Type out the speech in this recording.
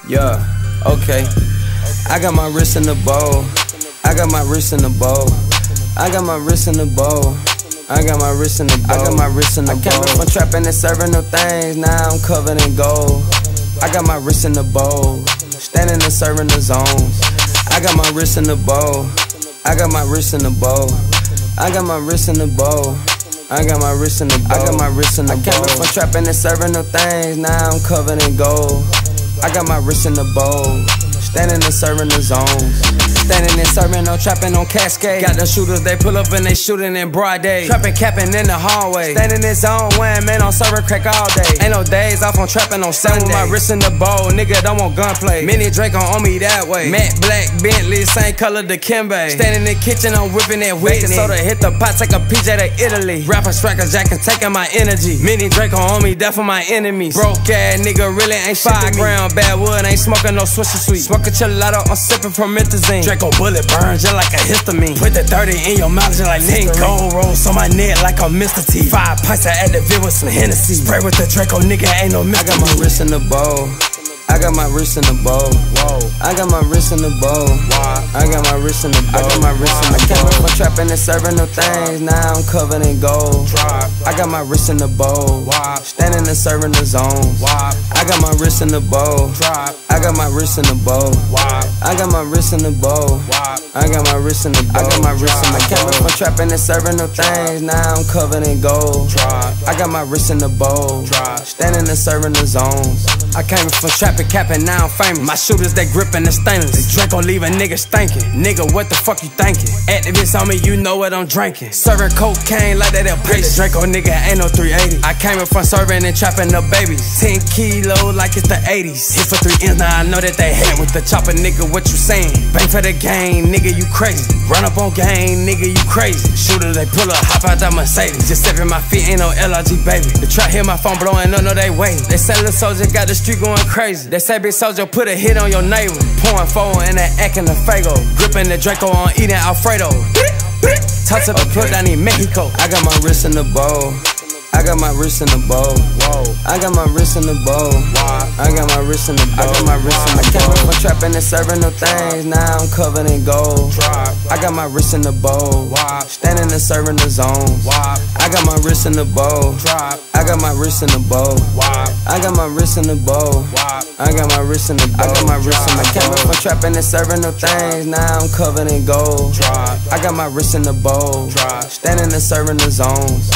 Yeah, okay. I got my wrist in the bowl. I got my wrist in the bowl. I got my wrist in the bowl. I got my wrist in the bowl. I got my wrist in the bowl. I came from trapping and serving no things. Now I'm covered in gold. I got my wrist in the bowl. Standing and serving the zones. I got my wrist in the bowl. I got my wrist in the bowl. I got my wrist in the bowl. I got my wrist in the bowl. I got my wrist in the bowl. I came from trapping and serving no things. Now I'm covered in gold. I got my wrist in the bowl. Standing and serving the zones. Standing and serving, no trapping on Cascade. Got the shooters, they pull up and they shooting in broad day. Trapping, capping in the hallway. Standing in zone, wearing man on serving crack all day. Ain't no days off on trapping on Sunday. With my wrist in the bowl, nigga don't want gunplay. Mini Dre'co on me that way. Matte black Bentley, same color the Kimbe. Standing in the kitchen, I'm whipping it, whipping soda, hit the pot, take a PJ to Italy. Rapper, striker, jacking, taking my energy. Mini Dre'co on me, that for my enemies. Broke ass nigga really ain't shit to me. 5 gram bad wood, ain't smoking no Swisher Sweet. Smoking gelato, I'm sipping promethazine. Dre'co bullet burns just like a histamine. Put the 30 in your mouth just like Nick. Gold rolls on my neck like a Mr. T. 5 pints of Advil with some Hennessy. Spray with the Dre'co, nigga ain't no mystery. I got my wrist in the bowl. I got my wrist in the bowl. Whoa. I got my wrist in the bowl. I got my wrist in the bowl. I got my wrist in the bowl. I came from trapping and serving no things. Now I'm covered in gold. I got my wrist in the bowl. Standing and serving the zones. I got my wrist in the bowl. I got my wrist in the bowl. I got my wrist in the bowl. I got my wrist in the bowl. I got my wrist in the bowl. I came from trapping and serving no things. Now I'm covered in gold. I got my wrist in the bowl. Standing and serving the zones. I came from trapping, capping, now I'm famous. My shooters, they gripping the stainless. The Dre'co leave a nigga stinking. Nigga, what the fuck you thinking? Activists on me, you know what I'm drinking. Serving cocaine like that pace. Dre'co nigga ain't no 380. I came from serving and trapping the babies. 10 kilos like it's the 80s. Hit for 3 M's, now I know that they hate with the chopper, nigga, what you saying? Bang for the game, nigga, you crazy. Run up on game, nigga, you crazy. Shooter, they pull up, hop out that Mercedes. Just stepping my feet, ain't no LRG, baby. The trap hear my phone blowing, no, they wait. They say little Soulja got the street going crazy. They say big Soulja put a hit on your neighbor. Pouring forward in that acting the Fago. Gripping the Dre'co on eating Alfredo. Touch up the plug down in Mexico. I got my wrist in the bowl. I got my wrist in the bowl. I got my wrist in the bowl. I got my wrist in the bowl. I got my wrist in the bowl. I came from trapping and serving no things. Now I'm covered in gold. I got my wrist in the bowl. Standing and serving the zones. I got my wrist in the bowl. I got my wrist in the bowl. I got my wrist in the bowl. I got my wrist in the bowl. I got my wrist in the bowl. I came from trapping and serving no things. Now I'm covered in gold. I got my wrist in the bowl. Standing and serving the zones.